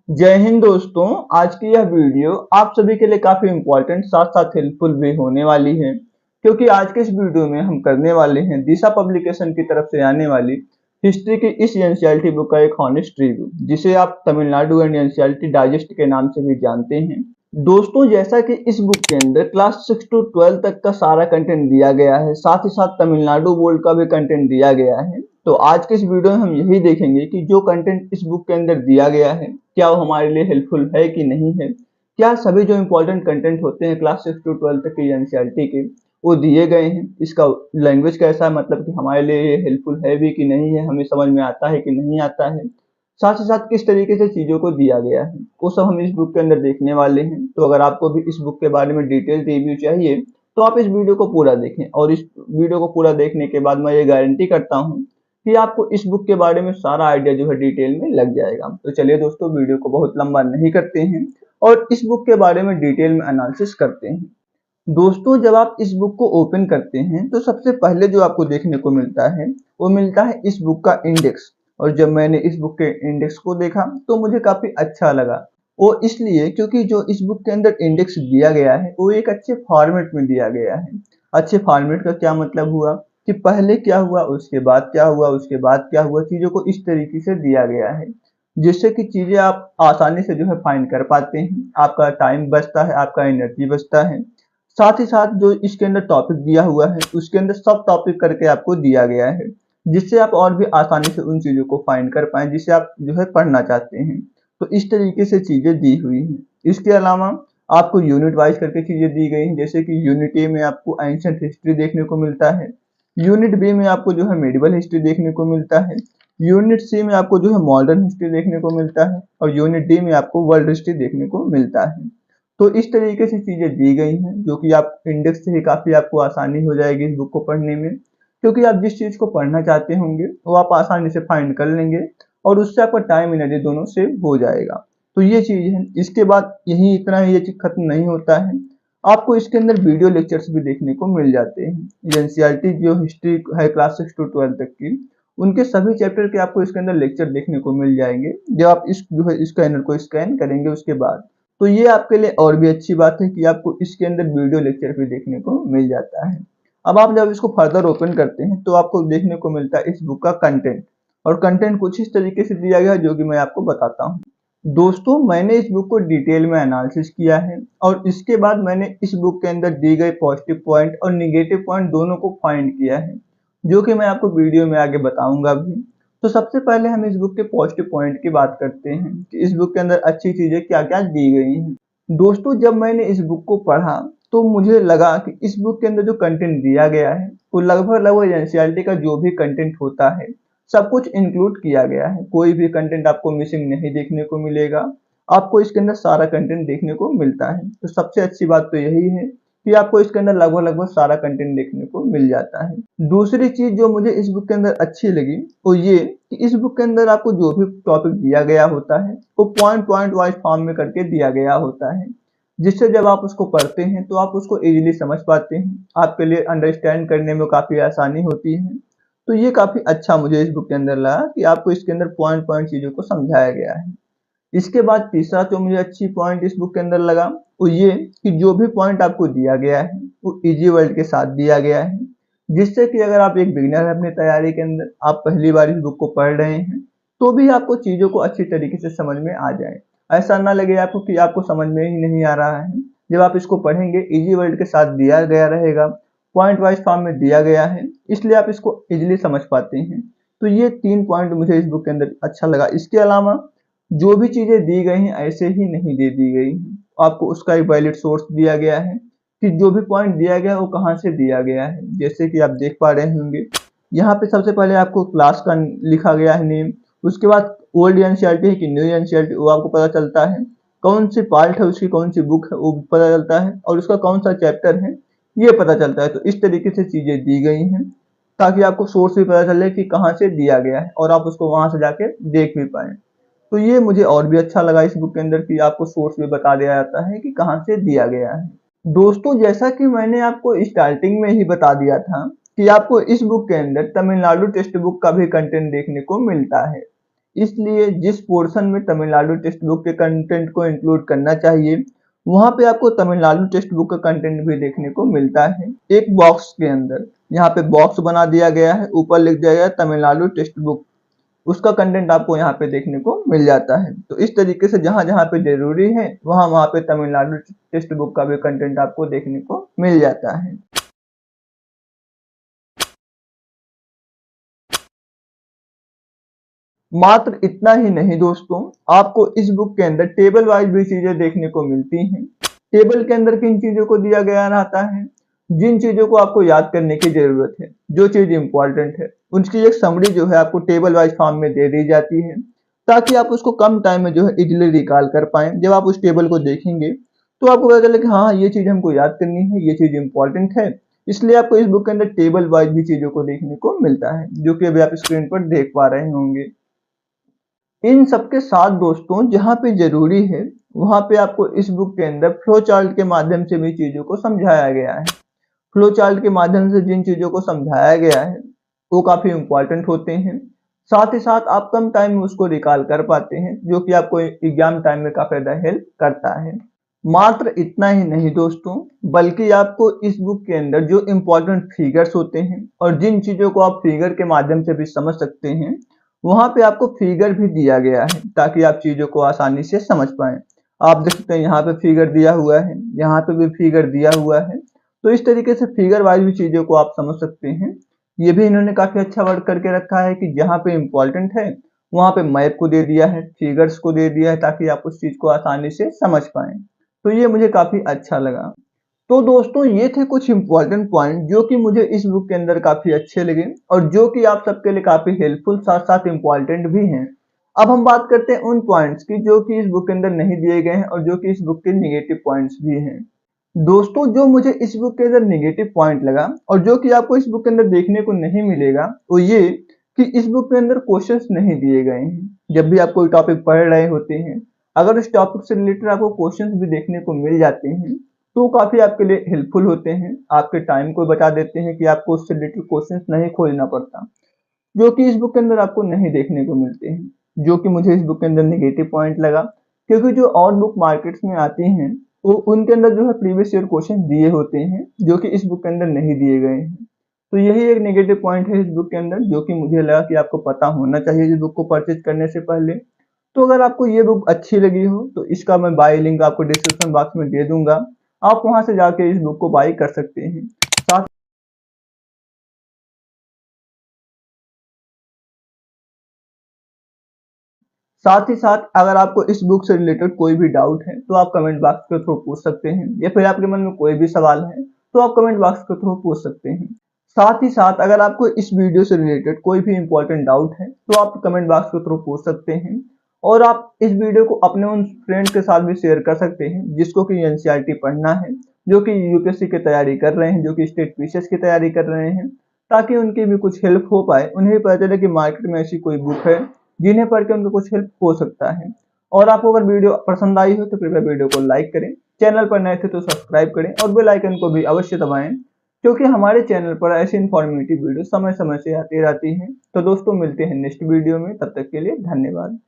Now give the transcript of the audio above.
जय हिंद दोस्तों। आज की यह वीडियो आप सभी के लिए काफी इम्पोर्टेंट साथ साथ हेल्पफुल भी होने वाली है, क्योंकि आज के इस वीडियो में हम करने वाले हैं दिशा पब्लिकेशन की तरफ से आने वाली हिस्ट्री की इस एनसीईआरटी बुक का एक हॉनेस्ट रिव्यू, जिसे आप तमिलनाडु एंड एनसीईआरटी डाइजेस्ट के नाम से भी जानते हैं। दोस्तों, जैसा कि इस बुक के अंदर क्लास 6 टू 12 तक का सारा कंटेंट दिया गया है, साथ ही साथ तमिलनाडु बोर्ड का भी कंटेंट दिया गया है। तो आज के इस वीडियो में हम यही देखेंगे कि जो कंटेंट इस बुक के अंदर दिया गया है, क्या वो हमारे लिए हेल्पफुल है कि नहीं है। क्या सभी जो इम्पोर्टेंट कंटेंट होते हैं क्लास 6 टू 12 तक की एनसीईआरटी के, वो दिए गए हैं। इसका लैंग्वेज कैसा है, मतलब कि हमारे लिए ये हेल्पफुल है भी कि नहीं है, हमें समझ में आता है कि नहीं आता है। साथ ही साथ किस तरीके से चीज़ों को दिया गया है, वो सब हम इस बुक के अंदर देखने वाले हैं। तो अगर आपको भी इस बुक के बारे में डिटेल रिव्यू चाहिए, तो आप इस वीडियो को पूरा देखें, और इस वीडियो को पूरा देखने के बाद मैं ये गारंटी करता हूँ कि आपको इस बुक के बारे में सारा आइडिया जो है डिटेल में लग जाएगा। तो चलिए दोस्तों, वीडियो को बहुत लंबा नहीं करते हैं और इस बुक के बारे में डिटेल में एनालिसिस करते हैं। दोस्तों, जब आप इस बुक को ओपन करते हैं तो सबसे पहले जो आपको देखने को मिलता है, वो मिलता है इस बुक का इंडेक्स। और जब मैंने इस बुक के इंडेक्स को देखा तो मुझे काफी अच्छा लगा। वो इसलिए क्योंकि जो इस बुक के अंदर इंडेक्स दिया गया है, वो एक अच्छे फॉर्मेट में दिया गया है। अच्छे फॉर्मेट का क्या मतलब हुआ कि पहले क्या हुआ, उसके बाद क्या हुआ, उसके बाद क्या हुआ, चीजों को इस तरीके से दिया गया है जिससे कि चीजें आप आसानी से जो है फाइंड कर पाते हैं। आपका टाइम बचता है, आपका एनर्जी बचता है। साथ ही साथ जो इसके अंदर टॉपिक दिया हुआ है, उसके अंदर सब टॉपिक करके आपको दिया गया है, जिससे आप और भी आसानी से उन चीज़ों को फाइंड कर पाएँ जिसे आप जो है पढ़ना चाहते हैं। तो इस तरीके से चीज़ें दी हुई हैं। इसके अलावा आपको यूनिट वाइज करके चीज़ें दी गई हैं, जैसे कि यूनिट ए में आपको एंशिएंट हिस्ट्री देखने को मिलता है, यूनिट बी में आपको जो है मेडिवल हिस्ट्री देखने को मिलता है, यूनिट सी में आपको जो है मॉडर्न हिस्ट्री देखने को मिलता है, और यूनिट डी में आपको वर्ल्ड हिस्ट्री देखने को मिलता है। तो इस तरीके से चीज़ें दी गई हैं, जो कि आप इंडेक्स से ही काफ़ी आपको आसानी हो जाएगी इस बुक को पढ़ने में, क्योंकि आप जिस चीज़ को पढ़ना चाहते होंगे वो आप आसानी से फाइंड कर लेंगे, और उससे आपका टाइम एनर्जी दोनों सेव हो जाएगा। तो ये चीज़ है। इसके बाद यही इतना ही, ये चीज़ खत्म नहीं होता है। आपको इसके अंदर वीडियो लेक्चर्स भी देखने को मिल जाते हैं। एनसीईआरटी जो हिस्ट्री है क्लास 6 टू 12 तक की, उनके सभी चैप्टर के आपको इसके अंदर लेक्चर देखने को मिल जाएंगे, जब आप इस जो है स्कैनर को स्कैन करेंगे उसके बाद। तो ये आपके लिए और भी अच्छी बात है कि आपको इसके अंदर वीडियो लेक्चर भी देखने को मिल जाता है। अब आप जब इसको फर्दर ओपन करते हैं तो आपको देखने को मिलता है इस बुक का कंटेंट, और कंटेंट कुछ इस तरीके से दिया गया है जो कि मैं आपको बताता हूँ। दोस्तों, मैंने इस बुक को डिटेल में एनालिसिस किया है, और इसके बाद मैंने इस बुक के अंदर दी गई पॉजिटिव पॉइंट और निगेटिव पॉइंट दोनों को फाइंड किया है, जो कि मैं आपको वीडियो में आगे बताऊंगा भी। तो सबसे पहले हम इस बुक के पॉजिटिव पॉइंट की बात करते हैं कि इस बुक के अंदर अच्छी चीजें क्या क्या दी गई हैं। दोस्तों, जब मैंने इस बुक को पढ़ा तो मुझे लगा कि इस बुक के अंदर जो कंटेंट दिया गया है, वो लगभग लगभग एनसीईआरटी का जो भी कंटेंट होता है, सब कुछ इंक्लूड किया गया है। कोई भी कंटेंट आपको मिसिंग नहीं देखने को मिलेगा। आपको इसके अंदर सारा कंटेंट देखने को मिलता है। तो सबसे अच्छी बात तो यही है कि आपको इसके अंदर लगभग लगभग सारा कंटेंट देखने को मिल जाता है। दूसरी चीज जो मुझे इस बुक के अंदर अच्छी लगी, वो ये कि इस बुक के अंदर आपको जो भी टॉपिक दिया गया होता है, वो पॉइंट पॉइंट वाइज फॉर्म में करके दिया गया होता है, जिससे जब आप उसको पढ़ते हैं तो आप उसको इजीली समझ पाते हैं। आपके लिए अंडरस्टैंड करने में काफ़ी आसानी होती है। तो ये काफ़ी अच्छा मुझे इस बुक के अंदर लगा कि आपको इसके अंदर पॉइंट पॉइंट चीज़ों को समझाया गया है। इसके बाद तीसरा जो मुझे अच्छी पॉइंट इस बुक के अंदर लगा, वो ये कि जो भी पॉइंट आपको दिया गया है वो इजी वर्ड के साथ दिया गया है, जिससे कि अगर आप एक बिगिनर है अपनी तैयारी के अंदर, आप पहली बार इस बुक को पढ़ रहे हैं, तो भी आपको चीज़ों को अच्छी तरीके से समझ में आ जाए। ऐसा ना लगे आपको कि आपको समझ में ही नहीं आ रहा है। जब आप इसको पढ़ेंगे, इजी वर्ड के साथ दिया गया रहेगा, पॉइंट वाइज फॉर्म में दिया गया है, इसलिए आप इसको इजीली समझ पाते हैं। तो ये 3 पॉइंट मुझे इस बुक के अंदर अच्छा लगा। इसके अलावा जो भी चीज़ें दी गई हैं ऐसे ही नहीं दे दी गई हैं। आपको उसका एक वैलिड सोर्स दिया गया है कि जो भी पॉइंट दिया गया है वो कहाँ से दिया गया है। जैसे कि आप देख पा रहे होंगे, यहाँ पे सबसे पहले आपको क्लास का लिखा गया है नेम, उसके बाद ओल्ड एनसीईआरटी है कि न्यू एनसीईआरटी वो आपको पता चलता है, कौन सी पार्ट है उसकी, कौन सी बुक है वो पता चलता है, और उसका कौन सा चैप्टर है ये पता चलता है। तो इस तरीके से चीज़ें दी गई हैं ताकि आपको सोर्स भी पता चले कि कहाँ से दिया गया है, और आप उसको वहाँ से जाके देख भी पाएँ। तो ये मुझे और भी अच्छा लगा इस बुक के अंदर कि आपको सोर्स भी बता दिया जाता है कि कहाँ से दिया गया है। दोस्तों, जैसा कि मैंने आपको स्टार्टिंग में ही बता दिया था कि आपको इस बुक के अंदर तमिलनाडु टेक्स्ट बुक का भी कंटेंट देखने को मिलता है। इसलिए जिस पोर्शन में तमिलनाडु टेक्स्ट बुक के कंटेंट को इंक्लूड करना चाहिए, वहाँ पे आपको तमिलनाडु टेक्स्ट बुक का कंटेंट भी देखने को मिलता है। एक बॉक्स के अंदर यहाँ पे बॉक्स बना दिया गया है, ऊपर लिख दिया गया है तमिलनाडु टेक्स्ट बुक, उसका कंटेंट आपको यहाँ पे देखने को मिल जाता है। तो इस तरीके से जहाँ जहाँ पे जरूरी है वहाँ पे तमिलनाडु टेक्स्ट बुक का भी कंटेंट आपको देखने को मिल जाता है। मात्र इतना ही नहीं दोस्तों, आपको इस बुक के अंदर टेबल वाइज भी चीजें देखने को मिलती हैं। टेबल के अंदर किन चीजों को दिया गया रहता है, जिन चीजों को आपको याद करने की जरूरत है, जो चीज इंपॉर्टेंट है, उनकी एक समरी जो है आपको टेबल वाइज फॉर्म में दे दी जाती है, ताकि आप उसको कम टाइम में जो है इजीली रिकॉल कर पाए। जब आप उस टेबल को देखेंगे तो आपको पता चले कि हाँ ये चीज हमको याद करनी है, ये चीज इंपॉर्टेंट है। इसलिए आपको इस बुक के अंदर टेबल वाइज भी चीजों को देखने को मिलता है, जो कि अभी आप स्क्रीन पर देख पा रहे होंगे। इन सबके साथ दोस्तों जहाँ पे जरूरी है वहाँ पे आपको इस बुक के अंदर फ्लो चार्ट के माध्यम से भी चीजों को समझाया गया है। फ्लो चार्ट के माध्यम से जिन चीजों को समझाया गया है वो काफी इंपॉर्टेंट होते हैं, साथ ही साथ आप कम टाइम में उसको रिकॉल कर पाते हैं, जो कि आपको एग्जाम टाइम में काफी ज्यादा हेल्प करता है। मात्र इतना ही नहीं दोस्तों, बल्कि आपको इस बुक के अंदर जो इम्पोर्टेंट फिगर्स होते हैं और जिन चीजों को आप फिगर के माध्यम से भी समझ सकते हैं, वहां पे आपको फिगर भी दिया गया है ताकि आप चीजों को आसानी से समझ पाए। आप देख सकते हैं यहाँ पे फिगर दिया हुआ है, यहाँ पे भी फिगर दिया हुआ है। तो इस तरीके से फिगर वाइज भी चीजों को आप समझ सकते हैं। ये भी इन्होंने काफी अच्छा वर्क करके रखा है कि जहाँ पे इम्पोर्टेंट है वहां पे मैप को दे दिया है, फिगर्स को दे दिया है, ताकि आप उस चीज को आसानी से समझ पाए। तो ये मुझे काफी अच्छा लगा। तो दोस्तों ये थे कुछ इंपॉर्टेंट पॉइंट जो कि मुझे इस बुक के अंदर काफी अच्छे लगे और जो कि आप सबके लिए काफी हेल्पफुल साथ साथ इम्पॉर्टेंट भी हैं। अब हम बात करते हैं उन पॉइंट्स की जो कि इस बुक के अंदर नहीं दिए गए हैं और जो कि इस बुक के निगेटिव पॉइंट्स भी हैं। दोस्तों जो मुझे इस बुक के अंदर निगेटिव पॉइंट लगा और जो कि आपको इस बुक के अंदर देखने को नहीं मिलेगा वो ये कि इस बुक के अंदर क्वेश्चंस नहीं दिए गए हैं। जब भी आप कोई टॉपिक पढ़ रहे होते हैं, अगर उस टॉपिक से रिलेटेड आपको क्वेश्चंस भी देखने को मिल जाते हैं तो काफी आपके लिए हेल्पफुल होते हैं, आपके टाइम को बचा देते हैं कि आपको उससे रिलेटेड क्वेश्चंस नहीं खोजना पड़ता, जो कि इस बुक के अंदर आपको नहीं देखने को मिलते हैं, जो कि मुझे इस बुक के अंदर नेगेटिव पॉइंट लगा। क्योंकि जो और बुक मार्केट्स में आती हैं वो उनके अंदर जो है प्रीवियस ईयर क्वेश्चन दिए होते हैं, जो कि इस बुक के अंदर नहीं दिए गए हैं। तो यही एक नेगेटिव पॉइंट है इस बुक के अंदर, जो कि मुझे लगा कि आपको पता होना चाहिए इस बुक को परचेज करने से पहले। तो अगर आपको ये बुक अच्छी लगी हो तो इसका मैं बाय लिंक आपको डिस्क्रिप्शन बॉक्स में दे दूंगा, आप वहां से जाके इस बुक को बाय कर सकते हैं। साथ साथ ही साथ अगर आपको इस बुक से रिलेटेड कोई भी डाउट है तो आप कमेंट बॉक्स के थ्रू पूछ सकते हैं, या फिर आपके मन में कोई भी सवाल है तो आप कमेंट बॉक्स के थ्रू पूछ सकते हैं। साथ ही साथ अगर आपको इस वीडियो से रिलेटेड कोई भी इंपॉर्टेंट डाउट है तो आप कमेंट बॉक्स के थ्रू पूछ सकते हैं, और आप इस वीडियो को अपने उन फ्रेंड के साथ भी शेयर कर सकते हैं जिसको कि एनसीईआरटी पढ़ना है, जो कि यूपीएससी की तैयारी कर रहे हैं, जो कि स्टेट पीसीएस की तैयारी कर रहे हैं, ताकि उनकी भी कुछ हेल्प हो पाए, उन्हें भी पता चले कि मार्केट में ऐसी कोई बुक है जिन्हें पढ़ के उनको कुछ हेल्प हो सकता है। और आपको अगर वीडियो पसंद आई हो तो कृपया वीडियो को लाइक करें, चैनल पर नए थे तो सब्सक्राइब करें और बेल आइकन को भी अवश्य दबाएं, क्योंकि हमारे चैनल पर ऐसी इन्फॉर्मेटिव वीडियो समय समय से आती रहती हैं। तो दोस्तों मिलते हैं नेक्स्ट वीडियो में, तब तक के लिए धन्यवाद।